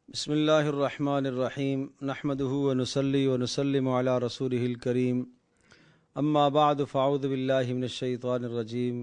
بسم اللہ الرحمن الرحیم نحمده ونصلی ونسلم علی رسولہ الکریم اما بعد فاعوذ باللہ من الشیطان الرجیم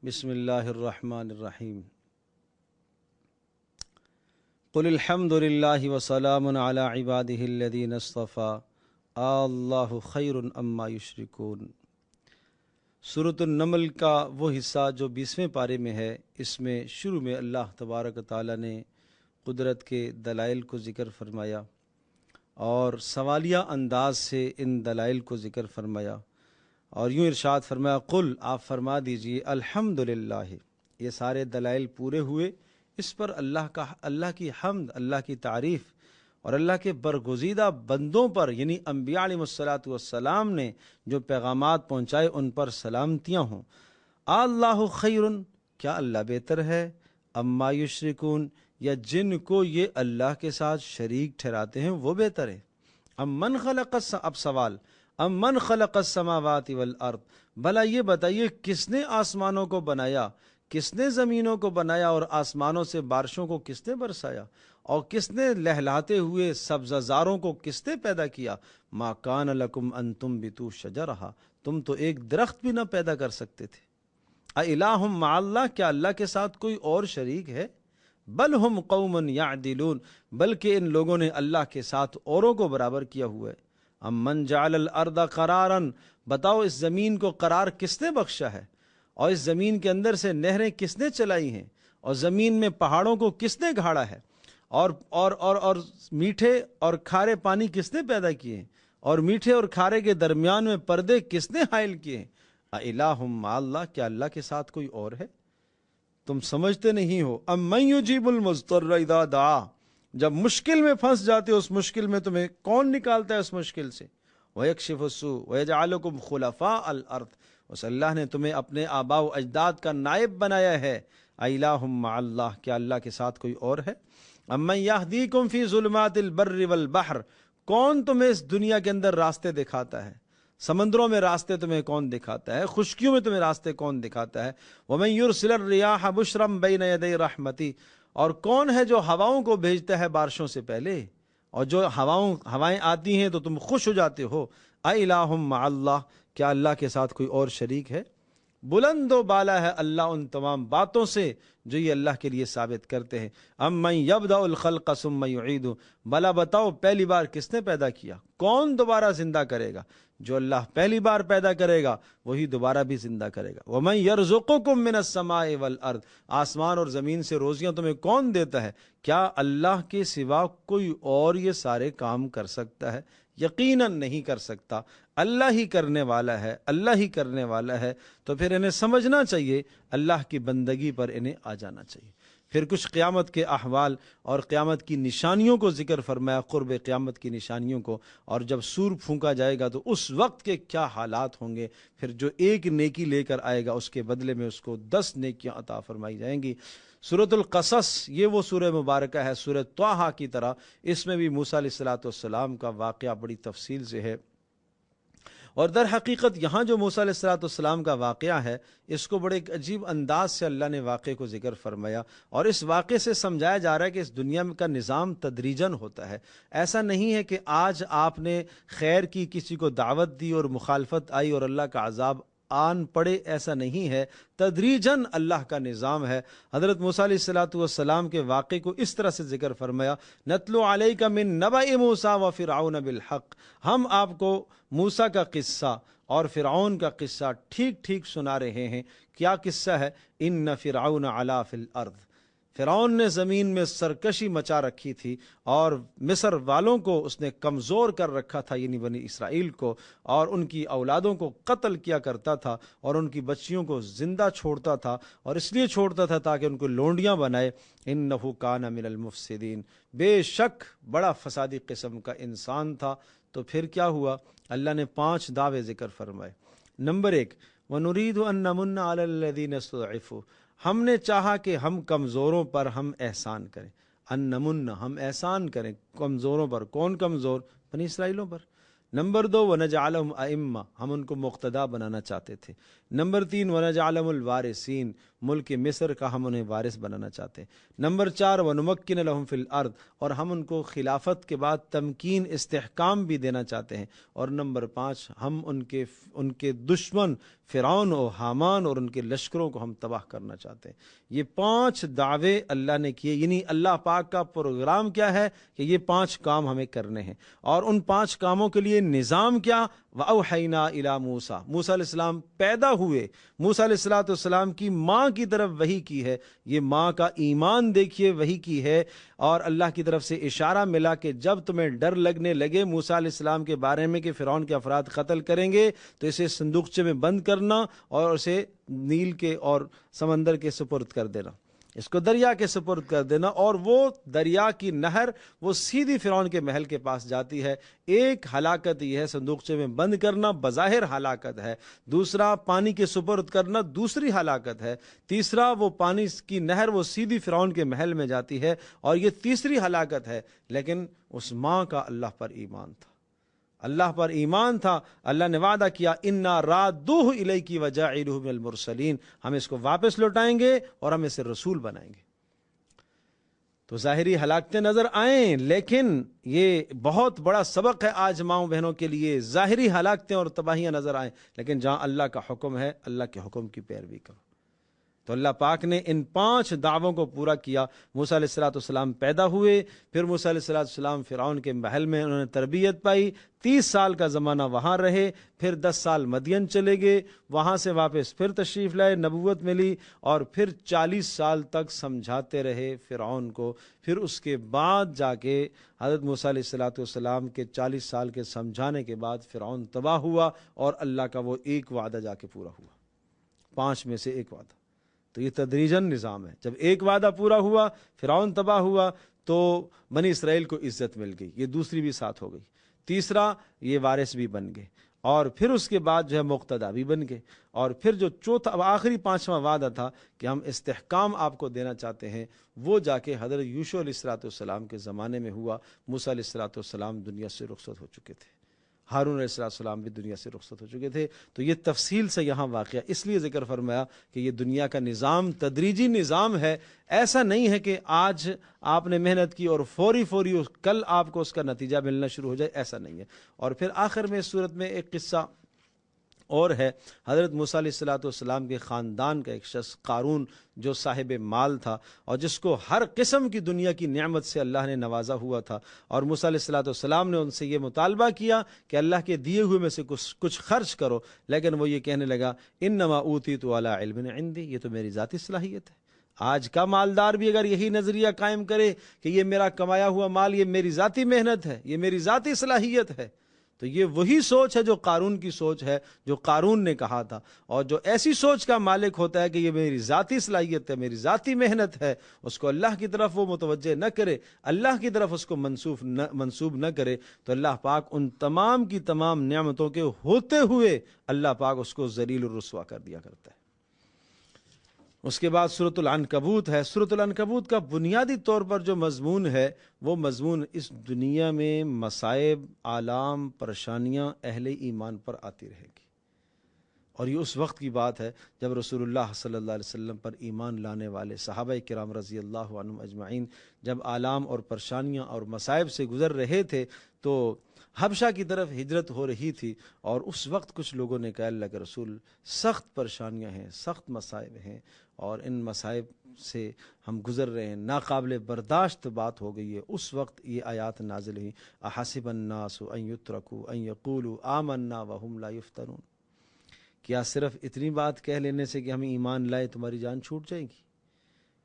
بسم اللہ الرحمن الرحیم قل الحمد للہ وسلام علی عبادہ الذین اصطفیٰ اللہ خیر اما یشرکون۔ سورۃ النمل کا وہ حصہ جو 20ویں پارے میں ہے، اس میں شروع میں اللہ تبارک و تعالیٰ نے قدرت کے دلائل کو ذکر فرمایا اور سوالیہ انداز سے ان دلائل کو ذکر فرمایا، اور یوں ارشاد فرمایا قل، آپ فرما دیجئے الحمدللہ، یہ سارے دلائل پورے ہوئے، اس پر اللہ کی حمد، اللہ کی تعریف اور اللہ کے برگزیدہ بندوں پر یعنی انبیاء علیہ الصلاۃ والسلام نے جو پیغامات پہنچائے ان پر سلامتیاں ہوں۔ اللہ خیر، کیا اللہ بہتر ہے، اما یشرکون، یا جن کو یہ اللہ کے ساتھ شریک ٹھہراتے ہیں وہ بہتر ہے۔ اب سوال، من خلق السماوات والارض، بھلا یہ بتائیے کس نے آسمانوں کو بنایا، کس نے زمینوں کو بنایا، اور آسمانوں سے بارشوں کو کس نے برسایا، اور کس نے لہلاتے ہوئے سبززاروں کو کس نے پیدا کیا۔ ما کان لکم ان تنبتوا شجرہا، تم تو ایک درخت بھی نہ پیدا کر سکتے تھے۔ اِلٰہ مع اللہ، کیا اللہ کے ساتھ کوئی اور شریک ہے؟ بل ہم قوم یعدلون، بلکہ ان لوگوں نے اللہ کے ساتھ اوروں کو برابر کیا ہوا ہے۔ امن جعل الارض قرارا، بتاؤ اس زمین کو قرار کس نے بخشا ہے، اور اس زمین کے اندر سے نہریں کس نے چلائی ہیں، اور زمین میں پہاڑوں کو کس نے گھاڑا ہے، اور میٹھے اور کھارے پانی کس نے پیدا کیے ہیں، اور میٹھے اور کھارے کے درمیان میں پردے کس نے حائل کیے ہیں۔ اِلٰہ مع اللہ، کیا اللہ کے ساتھ کوئی اور ہے؟ تم سمجھتے نہیں ہو۔ امن یجیب المضطر اذا دعا، جب مشکل میں پھنس جاتے ہو، اس مشکل میں تمہیں کون نکالتا ہے اس مشکل سے؟ وَيَكْشِفُ السُّوءَ وَيَجْعَلُكُمْ خُلَفَاءَ الْأَرْضِ، اس اللہ نے تمہیں اپنے آباء و اجداد کا نائب بنایا ہے۔ اِلٰہ مع اللہ، کیا اللہ کے ساتھ کوئی اور ہے؟ امن یہدیکم فی ظلمات البر والبحر، کون تمہیں اس دنیا کے اندر راستے دکھاتا ہے؟ سمندروں میں راستے تمہیں کون دکھاتا ہے؟ خشکیوں میں تمہیں راستے کون دکھاتا ہے؟ وَمَن يُرْسِلِ الرِّيَاحَ بُشْرًا بَيْنَ يَدَيْ رَحْمَتِهِ، اور کون ہے جو ہواؤں کو بھیجتا ہے بارشوں سے پہلے، اور جو ہوائیں آتی ہیں تو تم خوش ہو جاتے ہو۔ اِلٰہ مع اللہ، کیا اللہ کے ساتھ کوئی اور شریک ہے؟ بلند و بالا ہے اللہ ان تمام باتوں سے جو یہ اللہ کے لیے ثابت کرتے ہیں۔ امن یبدأ الخلق ثم یعیدہ، بھلا بتاؤ پہلی بار کس نے پیدا کیا، کون دوبارہ زندہ کرے گا؟ جو اللہ پہلی بار پیدا کرے گا وہی دوبارہ بھی زندہ کرے گا۔ وَمَن يَرْزُقُكُم مِّنَ السَّمَاءِ وَالْأَرْضِ، آسمان اور زمین سے روزیاں تمہیں کون دیتا ہے؟ کیا اللہ کے سوا کوئی اور یہ سارے کام کر سکتا ہے؟ یقیناً نہیں کر سکتا، اللہ ہی کرنے والا ہے، اللہ ہی کرنے والا ہے۔ تو پھر انہیں سمجھنا چاہیے، اللہ کی بندگی پر انہیں آ جانا چاہیے۔ پھر کچھ قیامت کے احوال اور قیامت کی نشانیوں کو ذکر فرمایا، قرب قیامت کی نشانیوں کو، اور جب سور پھونکا جائے گا تو اس وقت کے کیا حالات ہوں گے۔ پھر جو ایک نیکی لے کر آئے گا اس کے بدلے میں اس کو 10 نیکیاں عطا فرمائی جائیں گی۔ سورۃ القصص، یہ وہ سورہ مبارکہ ہے سورہ طٰہٰ کی طرح، اس میں بھی موسیٰ علیہ الصلوۃ والسلام کا واقعہ بڑی تفصیل سے ہے، اور در حقیقت یہاں جو موسیٰ علیہ الصلوۃ والسلام کا واقعہ ہے، اس کو بڑے ایک عجیب انداز سے اللہ نے واقعے کو ذکر فرمایا، اور اس واقعے سے سمجھایا جا رہا ہے کہ اس دنیا کا نظام تدریجاً ہوتا ہے۔ ایسا نہیں ہے کہ آج آپ نے خیر کی، کسی کو دعوت دی اور مخالفت آئی اور اللہ کا عذاب آن پڑے، ایسا نہیں ہے، تدریجاً اللہ کا نظام ہے۔ حضرت موسیٰ علیہ الصلوۃ والسلام کے واقعے کو اس طرح سے ذکر فرمایا، نتلو علیک من نبأ موسیٰ وفرعون بالحق، ہم آپ کو موسیٰ کا قصہ اور فرعون کا قصہ ٹھیک ٹھیک سنا رہے ہیں۔ کیا قصہ ہے؟ ان فرعون علا فی الارض، فرعون نے زمین میں سرکشی مچا رکھی تھی، اور مصر والوں کو اس نے کمزور کر رکھا تھا، یعنی بنی اسرائیل کو، اور ان کی اولادوں کو قتل کیا کرتا تھا، اور ان کی بچیوں کو زندہ چھوڑتا تھا، اور اس لیے چھوڑتا تھا تاکہ ان کو لونڈیاں بنائے۔ انہ کان من المفسدین، بے شک بڑا فسادی قسم کا انسان تھا۔ تو پھر کیا ہوا؟ اللہ نے 5 دعوے ذکر فرمائے۔ نمبر 1، وَنُرِيدُ أَن نَّمُنَّ عَلَى الَّذِينَ اسْتُضْعِفُوا، ہم نے چاہا کہ ہم کمزوروں پر ہم احسان کریں۔ ان نمن، ہم احسان کریں کمزوروں پر۔ کون کمزور؟ بنی اسرائیلوں پر۔ نمبر 2، وَنَجْعَلَهُمْ أَئِمَّةً، ہم ان کو مقتدا بنانا چاہتے تھے۔ نمبر 3، وَنَجْعَلَهُمُ الْوَارِثِينَ، ملک مصر کا ہم انہیں وارث بنانا چاہتے ہیں۔ نمبر 4 وَنُمَكِّنَ لَهُمْ فِي الْأَرْضِ، اور ہم ان کو خلافت کے بعد تمکین استحکام بھی دینا چاہتے ہیں۔ اور نمبر 5 ہم ان کے دشمن فرعون و حامان اور ان کے لشکروں کو ہم تباہ کرنا چاہتے ہیں۔ یہ 5 دعوے اللہ نے کیے، یعنی اللہ پاک کا پروگرام کیا ہے کہ یہ 5 کام ہمیں کرنے ہیں، اور ان 5 کاموں کے لیے نظام کیا؟ وَأَوْحَيْنَا إِلَىٰ مُوسَىٰ، موسیٰ علیہ السلام پیدا ہوئے، موسیٰ علیہ السلام کی ماں کی طرف وحی کی ہے۔ یہ ماں کا ایمان دیکھیے وحی کی ہے، اور اللہ کی طرف سے اشارہ ملا کہ جب تمہیں ڈر لگنے لگے موسیٰ علیہ السلام کے بارے میں کہ فرعون کے افراد قتل کریں گے، تو اسے صندوقچے میں بند کرنا اور اسے نیل کے اور سمندر کے سپرد کر دینا، اس کو دریا کے سپرد کر دینا، اور وہ دریا کی نہر وہ سیدھی فرعون کے محل کے پاس جاتی ہے۔ ایک ہلاکت یہ ہے صندوقچے میں بند کرنا، بظاہر ہلاکت ہے۔ دوسرا پانی کے سپرد کرنا، دوسری ہلاکت ہے۔ تیسرا وہ پانی کی نہر وہ سیدھی فرعون کے محل میں جاتی ہے، اور یہ تیسری ہلاکت ہے۔ لیکن اس ماں کا اللہ پر ایمان تھا، اللہ پر ایمان تھا۔ اللہ نے وعدہ کیا اِنَّا رَادُّوهُ إِلَيْكِ وَجَاعِلُوهُ مِنَ الْمُرْسَلِينَ، ہم اس کو واپس لوٹائیں گے اور ہم اسے رسول بنائیں گے۔ تو ظاہری ہلاکتیں نظر آئیں، لیکن یہ بہت بڑا سبق ہے آج ماؤں بہنوں کے لیے۔ ظاہری ہلاکتیں اور تباہیاں نظر آئیں، لیکن جہاں اللہ کا حکم ہے اللہ کے حکم کی پیروی کرو۔ تو اللہ پاک نے ان 5 دعووں کو پورا کیا۔ موسیٰ علیہ السلام پیدا ہوئے، پھر موسیٰ علیہ السلام فرعون کے محل میں انہوں نے تربیت پائی، 30 سال کا زمانہ وہاں رہے، پھر 10 سال مدین چلے گئے، وہاں سے واپس پھر تشریف لائے، نبوت ملی، اور پھر 40 سال تک سمجھاتے رہے فرعون کو۔ پھر اس کے بعد جا کے حضرت موسیٰ علیہ السلام کے 40 سال کے سمجھانے کے بعد فرعون تباہ ہوا، اور اللہ کا وہ ایک وعدہ جا کے پورا ہوا، 5 میں سے ایک وعدہ۔ تو یہ تدریجاً نظام ہے، جب ایک وعدہ پورا ہوا، فرعون تباہ ہوا، تو بنی اسرائیل کو عزت مل گئی، یہ دوسری بھی ساتھ ہو گئی۔ تیسرا یہ وارث بھی بن گئے، اور پھر اس کے بعد جو ہے مقتدی بھی بن گئے، اور پھر جو چوتھا آخری 5واں وعدہ تھا کہ ہم استحکام آپ کو دینا چاہتے ہیں، وہ جا کے حضرت یوشع علیہ السلام کے زمانے میں ہوا۔ موسیٰ علیہ السلام دنیا سے رخصت ہو چکے تھے، ہارون علیہ السلام بھی دنیا سے رخصت ہو چکے تھے۔ تو یہ تفصیل سے یہاں واقعہ اس لیے ذکر فرمایا کہ یہ دنیا کا نظام تدریجی نظام ہے۔ ایسا نہیں ہے کہ آج آپ نے محنت کی اور فوری کل آپ کو اس کا نتیجہ ملنا شروع ہو جائے، ایسا نہیں ہے۔ اور پھر آخر میں اس صورت میں ایک قصہ اور ہے، حضرت موسیٰ علیہ السلام کے خاندان کا ایک شخص قارون، جو صاحب مال تھا اور جس کو ہر قسم کی دنیا کی نعمت سے اللہ نے نوازا ہوا تھا، اور موسیٰ علیہ السلام نے ان سے یہ مطالبہ کیا کہ اللہ کے دیے ہوئے میں سے کچھ خرچ کرو، لیکن وہ یہ کہنے لگا انما اوتیت علی علم عندی، یہ تو میری ذاتی صلاحیت ہے۔ آج کا مالدار بھی اگر یہی نظریہ قائم کرے کہ یہ میرا کمایا ہوا مال، یہ میری ذاتی محنت ہے، یہ میری ذاتی صلاحیت ہے، تو یہ وہی سوچ ہے جو قارون کی سوچ ہے، جو قارون نے کہا تھا۔ اور جو ایسی سوچ کا مالک ہوتا ہے کہ یہ میری ذاتی صلاحیت ہے، میری ذاتی محنت ہے، اس کو اللہ کی طرف وہ متوجہ نہ کرے، اللہ کی طرف اس کو منسوب نہ کرے، تو اللہ پاک ان تمام کی تمام نعمتوں کے ہوتے ہوئے اللہ پاک اس کو ذلیل و رسوا کر دیا کرتا ہے۔ اس کے بعد سورۃ العنکبوت ہے۔ سورۃ العنکبوت کا بنیادی طور پر جو مضمون ہے، وہ مضمون اس دنیا میں مصائب، آلام، پریشانیاں اہل ایمان پر آتی رہے گی، اور یہ اس وقت کی بات ہے جب رسول اللہ صلی اللہ علیہ وسلم پر ایمان لانے والے صحابہ کرام رضی اللہ عنہم اجمعین جب آلام اور پریشانیاں اور مصائب سے گزر رہے تھے، تو حبشہ کی طرف ہجرت ہو رہی تھی، اور اس وقت کچھ لوگوں نے کہا اللہ کے رسول سخت پریشانیاں ہیں، سخت مصائب ہیں، اور ان مصائب سے ہم گزر رہے ہیں، ناقابل برداشت بات ہو گئی ہے۔ اس وقت یہ آیات نازل ہوئی، احسب الناس ان یترکوا ان یقولوا آمنا وهم لا یفتنون، کیا صرف اتنی بات کہہ لینے سے کہ ہم ایمان لائے تمہاری جان چھوٹ جائے گی؟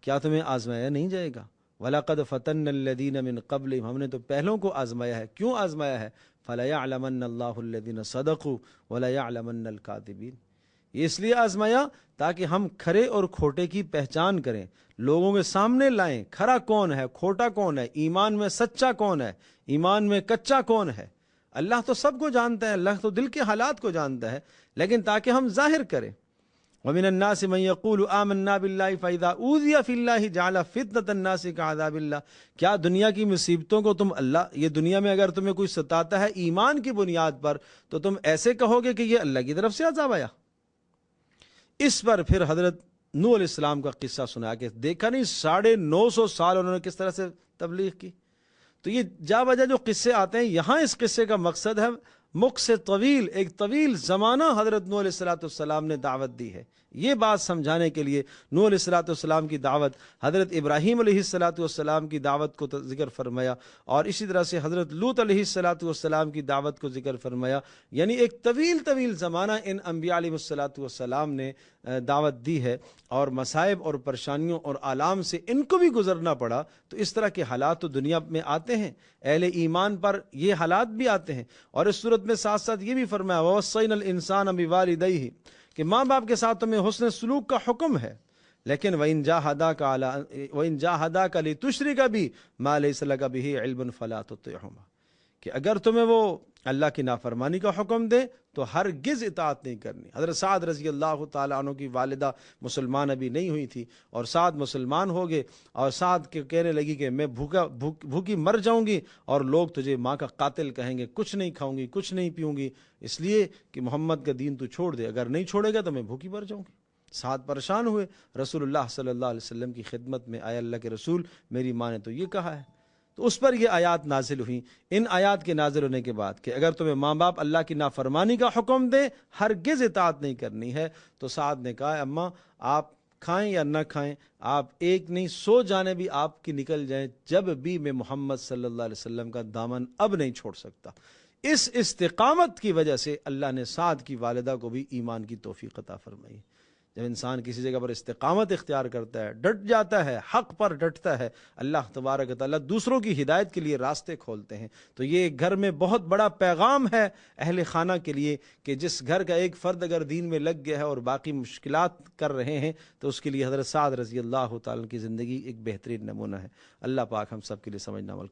کیا تمہیں آزمایا نہیں جائے گا؟ وَلَقَدْ فَتَنَّ الَّذِينَ مِن قَبْلِهِمْ، ہم نے تو پہلوں کو آزمایا ہے۔ کیوں آزمایا ہے؟ فَلَيَعْلَمَنَّ اللَّهُ الَّذِينَ صَدَقُوا وَلَيَعْلَمَنَّ الْكَاذِبِينَ، یہ اس لیے آزمایا تاکہ ہم کھرے اور کھوٹے کی پہچان کریں، لوگوں کے سامنے لائیں کھرا کون ہے، کھوٹا کون ہے، ایمان میں سچا کون ہے، ایمان میں کچا کون ہے۔ اللہ تو سب کو جانتا ہے، اللہ تو دل کے حالات کو جانتا ہے، لیکن تاکہ ہم ظاہر کریں۔ وَمِنَ النَّاسِ مَن يَقُولُ آمَنَّا بِاللَّهِ فَإِذَا أُوذِيَ فِي اللَّهِ جَعَلَ فِتْنَةَ النَّاسِ كَعَذَابِ اللَّهِ، کیا دنیا کی مصیبتوں کو تم اللہ، یہ دنیا میں اگر تمہیں کوئی ستاتا ہے ایمان کی بنیاد پر، تو تم ایسے کہو گے کہ یہ اللہ کی طرف سے عذاب آیا۔ اس پر پھر حضرت نوح علیہ السلام کا قصہ سنا کہ دیکھا نہیں 950 سال انہوں نے کس طرح سے تبلیغ کی. تو یہ جا بجا جو قصے آتے ہیں یہاں اس قصے کا مقصد ہے مکھ سے طویل ایک طویل زمانہ حضرت نوح علیہ السلام نے دعوت دی ہے. یہ بات سمجھانے کے لیے نوح علیہ السلام کی دعوت، حضرت ابراہیم علیہ السلام کی دعوت کو ذکر فرمایا، اور اسی طرح سے حضرت لوط علیہ السلام کی دعوت کو ذکر فرمایا. یعنی ایک طویل زمانہ ان انبیاء علیہ السلام نے دعوت دی ہے، اور مصائب اور پریشانیوں اور آلام سے ان کو بھی گزرنا پڑا. تو اس طرح کے حالات تو دنیا میں آتے ہیں، اہل ایمان پر یہ حالات بھی آتے ہیں. اور اس صورت میں ساتھ ساتھ یہ بھی فرمایا وَوَصَّيْنَا الْإِنسَانَ بِوَالِدَيْهِ کہ ماں باپ کے ساتھ تمہیں حسن سلوک کا حکم ہے. لیکن وَإِن جَاهَدَاكَ لِتُشْرِكَ بِي مَا لَيْسَ لَكَ بِهِ عِلْمٌ فَلَا تُطِعْهُمَا کہ اگر تمہیں وہ اللہ کی نافرمانی کا حکم دے تو ہرگز اطاعت نہیں کرنی. حضرت سعد رضی اللہ تعالیٰ عنہ کی والدہ مسلمان ابھی نہیں ہوئی تھی، اور سعد مسلمان ہو گئے، اور سعد کے کہنے لگی کہ میں بھوکی مر جاؤں گی اور لوگ تجھے ماں کا قاتل کہیں گے، کچھ نہیں کھاؤں گی، کچھ نہیں پیوں گی، اس لیے کہ محمد کا دین تو چھوڑ دے، اگر نہیں چھوڑے گا تو میں بھوکی مر جاؤں گی. سعد پریشان ہوئے، رسول اللہ صلی اللہ علیہ وسلم کی خدمت میں آئے، اللہ کے رسول میری ماں نے تو یہ کہا ہے. تو اس پر یہ آیات نازل ہوئیں. ان آیات کے نازل ہونے کے بعد کہ اگر تمہیں ماں باپ اللہ کی نافرمانی کا حکم دے ہرگز اطاعت نہیں کرنی ہے. تو سعد نے کہا اماں آپ کھائیں یا نہ کھائیں، آپ ایک نہیں 100 جانیں بھی آپ کی نکل جائیں، جب بھی میں محمد صلی اللہ علیہ وسلم کا دامن اب نہیں چھوڑ سکتا. اس استقامت کی وجہ سے اللہ نے سعد کی والدہ کو بھی ایمان کی توفیق عطا فرمائی. جب انسان کسی جگہ پر استقامت اختیار کرتا ہے، ڈٹ جاتا ہے، حق پر ڈٹتا ہے، اللہ تبارک و تعالیٰ دوسروں کی ہدایت کے لیے راستے کھولتے ہیں. تو یہ گھر میں بہت بڑا پیغام ہے اہل خانہ کے لیے کہ جس گھر کا ایک فرد اگر دین میں لگ گیا ہے اور باقی مشکلات کر رہے ہیں تو اس کے لیے حضرت سعد رضی اللہ تعالیٰ کی زندگی ایک بہترین نمونہ ہے. اللہ پاک ہم سب کے لیے سمجھنا عمل کرنا